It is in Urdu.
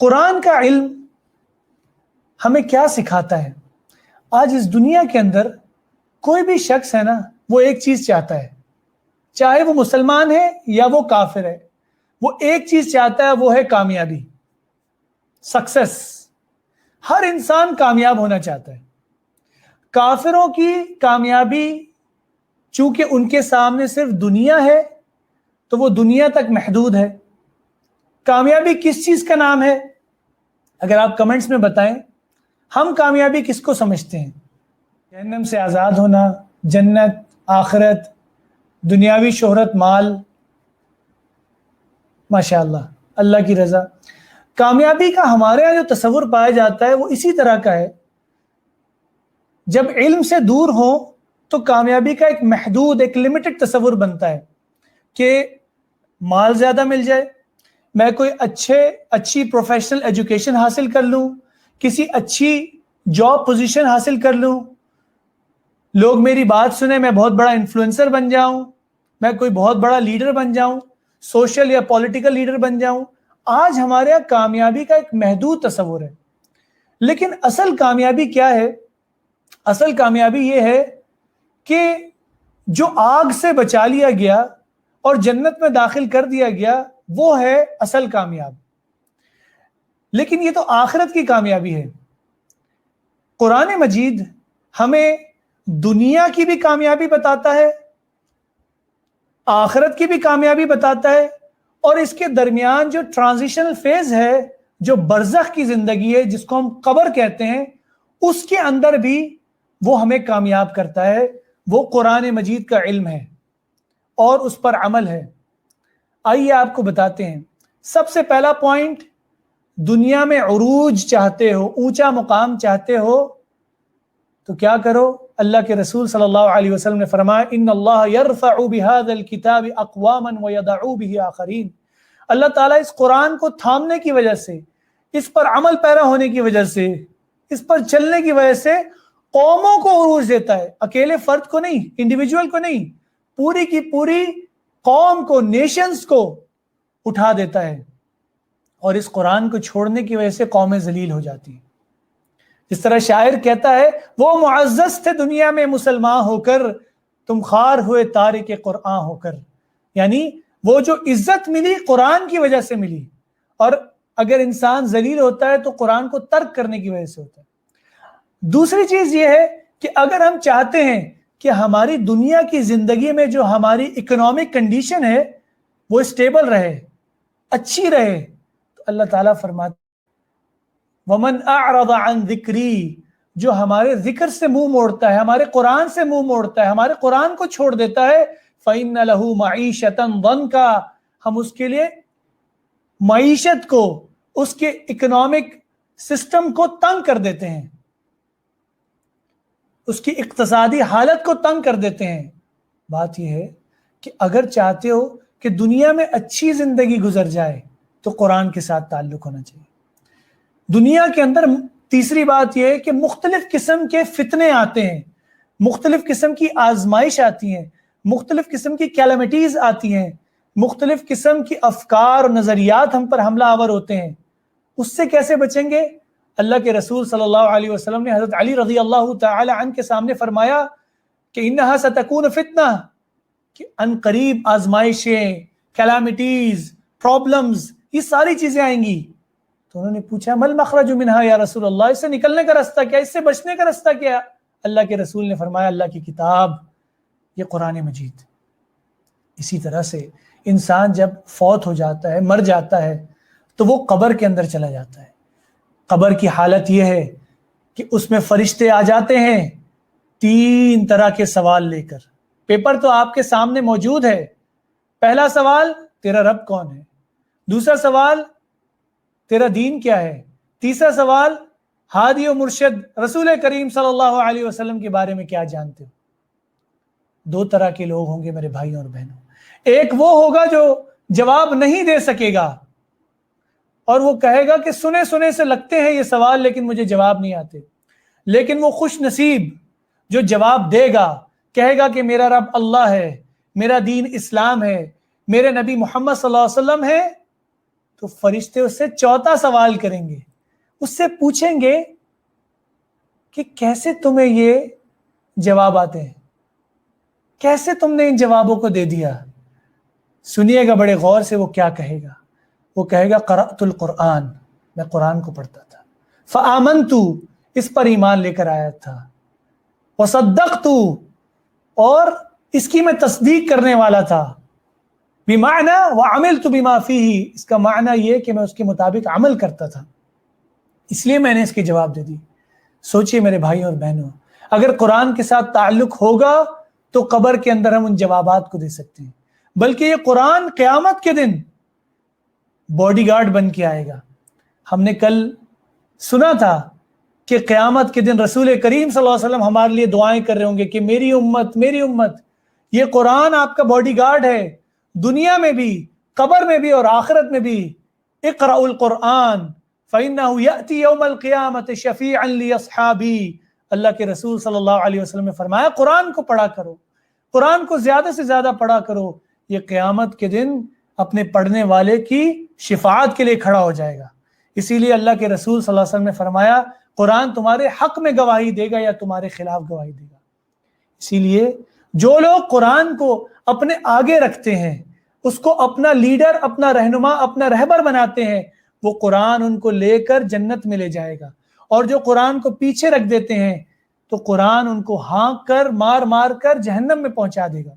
قرآن کا علم ہمیں کیا سکھاتا ہے؟ آج اس دنیا کے اندر کوئی بھی شخص ہے نا، وہ ایک چیز چاہتا ہے، چاہے وہ مسلمان ہے یا وہ کافر ہے، وہ ایک چیز چاہتا ہے، وہ ہے کامیابی، سکسس۔ ہر انسان کامیاب ہونا چاہتا ہے۔ کافروں کی کامیابی چونکہ ان کے سامنے صرف دنیا ہے تو وہ دنیا تک محدود ہے۔ کامیابی کس چیز کا نام ہے؟ اگر آپ کمنٹس میں بتائیں، ہم کامیابی کس کو سمجھتے ہیں؟ جہنم سے آزاد ہونا، جنت، آخرت، دنیاوی شہرت، مال، ماشاءاللہ، اللہ کی رضا۔ کامیابی کا ہمارے یہاں جو تصور پایا جاتا ہے وہ اسی طرح کا ہے۔ جب علم سے دور ہو تو کامیابی کا ایک محدود، ایک لمیٹڈ تصور بنتا ہے کہ مال زیادہ مل جائے، میں کوئی اچھی پروفیشنل ایجوکیشن حاصل کر لوں، کسی اچھی جاب پوزیشن حاصل کر لوں، لوگ میری بات سنیں، میں بہت بڑا انفلوئنسر بن جاؤں، میں کوئی بہت بڑا لیڈر بن جاؤں، سوشل یا پولیٹیکل لیڈر بن جاؤں۔ آج ہمارے یہاں کامیابی کا ایک محدود تصور ہے، لیکن اصل کامیابی کیا ہے؟ اصل کامیابی یہ ہے کہ جو آگ سے بچا لیا گیا اور جنت میں داخل کر دیا گیا، وہ ہے اصل کامیاب۔ لیکن یہ تو آخرت کی کامیابی ہے۔ قرآن مجید ہمیں دنیا کی بھی کامیابی بتاتا ہے، آخرت کی بھی کامیابی بتاتا ہے، اور اس کے درمیان جو ٹرانزیشنل فیز ہے، جو برزخ کی زندگی ہے جس کو ہم قبر کہتے ہیں، اس کے اندر بھی وہ ہمیں کامیاب کرتا ہے۔ وہ قرآن مجید کا علم ہے اور اس پر عمل ہے۔ آئیے آپ کو بتاتے ہیں۔ سب سے پہلا پوائنٹ، دنیا میں عروج چاہتے ہو، اونچا مقام چاہتے ہو تو کیا کرو؟ اللہ کے رسول صلی اللہ علیہ وسلم نے فرمایا، ان اللہ یرفع بهذا الكتاب اقواما ويضع به آخرین۔ اللہ تعالیٰ اس قرآن کو تھامنے کی وجہ سے، اس پر عمل پیرا ہونے کی وجہ سے، اس پر چلنے کی وجہ سے قوموں کو عروج دیتا ہے، اکیلے فرد کو نہیں، انڈیویجول کو نہیں، پوری کی پوری قوم کو، نیشنز کو اٹھا دیتا ہے۔ اور اس قرآن کو چھوڑنے کی وجہ سے قومیں ذلیل ہو جاتی ہیں۔ جس طرح شاعر کہتا ہے، وہ معزز تھے دنیا میں مسلمان ہو کر، تم خوار ہوئے تارک قرآن ہو کر۔ یعنی وہ جو عزت ملی قرآن کی وجہ سے ملی، اور اگر انسان ذلیل ہوتا ہے تو قرآن کو ترک کرنے کی وجہ سے ہوتا ہے۔ دوسری چیز یہ ہے کہ اگر ہم چاہتے ہیں کہ ہماری دنیا کی زندگی میں جو ہماری اکنامک کنڈیشن ہے وہ اسٹیبل رہے، اچھی رہے، تو اللہ تعالیٰ فرماتا وَمَنْ أَعْرَضَ عَنْ ذِكْرِي، جو ہمارے ذکر سے منہ موڑتا ہے، ہمارے قرآن سے منہ موڑتا ہے، ہمارے قرآن کو چھوڑ دیتا ہے، فَإِنَّ لَهُ مَعِيشَةً ضَنْكَا، ہم اس کے لیے معیشت کو، اس کے اکنامک سسٹم کو تنگ کر دیتے ہیں، اس کی اقتصادی حالت کو تنگ کر دیتے ہیں۔ بات یہ ہے کہ اگر چاہتے ہو کہ دنیا میں اچھی زندگی گزر جائے تو قرآن کے ساتھ تعلق ہونا چاہیے۔ دنیا کے اندر تیسری بات یہ ہے کہ مختلف قسم کے فتنے آتے ہیں، مختلف قسم کی آزمائش آتی ہیں، مختلف قسم کی کیلامٹیز آتی ہیں، مختلف قسم کی افکار اور نظریات ہم پر حملہ آور ہوتے ہیں۔ اس سے کیسے بچیں گے؟ اللہ کے رسول صلی اللہ علیہ وسلم نے حضرت علی رضی اللہ تعالی عنہ کے سامنے فرمایا کہ انہا ستکون فتنہ، کہ ان قریب آزمائشیں، کیلامٹیز، پرابلمز، یہ ساری چیزیں آئیں گی۔ تو انہوں نے پوچھا مل مخرج منہا یا رسول اللہ، اس سے نکلنے کا راستہ کیا، اس سے بچنے کا راستہ کیا؟ اللہ کے رسول نے فرمایا اللہ کی کتاب، یہ قرآن مجید۔ اسی طرح سے انسان جب فوت ہو جاتا ہے، مر جاتا ہے، تو وہ قبر کے اندر چلا جاتا ہے۔ قبر کی حالت یہ ہے کہ اس میں فرشتے آ جاتے ہیں 3 طرح کے سوال لے کر۔ پیپر تو آپ کے سامنے موجود ہے۔ پہلا سوال، تیرا رب کون ہے؟ دوسرا سوال، تیرا دین کیا ہے؟ تیسرا سوال، ہادی و مرشد رسول کریم صلی اللہ علیہ وسلم کے بارے میں کیا جانتے ہو؟ 2 طرح کے لوگ ہوں گے میرے بھائیوں اور بہنوں۔ ایک وہ ہوگا جو جواب نہیں دے سکے گا اور وہ کہے گا کہ سنے سنے سے لگتے ہیں یہ سوال لیکن مجھے جواب نہیں آتے۔ لیکن وہ خوش نصیب جو جواب دے گا، کہے گا کہ میرا رب اللہ ہے، میرا دین اسلام ہے، میرے نبی محمد صلی اللہ علیہ وسلم ہے، تو فرشتے اس سے چوتھا سوال کریں گے, اس سے پوچھیں گے کہ کیسے تمہیں یہ جواب آتے ہیں, کیسے تم نے ان جوابوں کو دے دیا. سنیے گا بڑے غور سے, وہ کیا کہے گا. وہ کہے گا قرأت القرآن, میں قرآن کو پڑھتا تھا. فآمنت, اس پر ایمان لے کر آیا تھا. وصدقت, اور اس کی میں تصدیق کرنے والا تھا. بمعنی وعملت بما فیہ, اس کا معنی یہ کہ میں اس کے مطابق عمل کرتا تھا, اس لیے میں نے اس کے جواب دے دی. سوچئے میرے بھائی اور بہنوں, اگر قرآن کے ساتھ تعلق ہوگا تو قبر کے اندر ہم ان جوابات کو دے سکتے ہیں, بلکہ یہ قرآن قیامت کے دن باڈی گارڈ بن کے آئے گا. ہم نے کل سنا تھا کہ قیامت کے دن رسول کریم صلی اللہ علیہ وسلم ہمارے لیے دعائیں کر رہے ہوں گے کہ میری امت, میری امت. یہ قرآن آپ کا باڈی گارڈ ہے, دنیا میں بھی, قبر میں بھی اور آخرت میں بھی. اقرأوا القرآن فإنه يأتي يوم القیامة شفیعا لأصحابی. اللہ کے رسول صلی اللہ علیہ وسلم نے فرمایا قرآن کو پڑھا کرو, قرآن کو زیادہ سے زیادہ پڑھا کرو, یہ قیامت کے دن اپنے پڑھنے والے کی شفاعت کے لیے کھڑا ہو جائے گا. اسی لیے اللہ کے رسول صلی اللہ علیہ وسلم نے فرمایا قرآن تمہارے حق میں گواہی دے گا یا تمہارے خلاف گواہی دے گا. اسی لیے جو لوگ قرآن کو اپنے آگے رکھتے ہیں, اس کو اپنا لیڈر, اپنا رہنما, اپنا رہبر بناتے ہیں, وہ قرآن ان کو لے کر جنت میں لے جائے گا. اور جو قرآن کو پیچھے رکھ دیتے ہیں تو قرآن ان کو ہانک کر, مار مار کر جہنم میں پہنچا دے گا.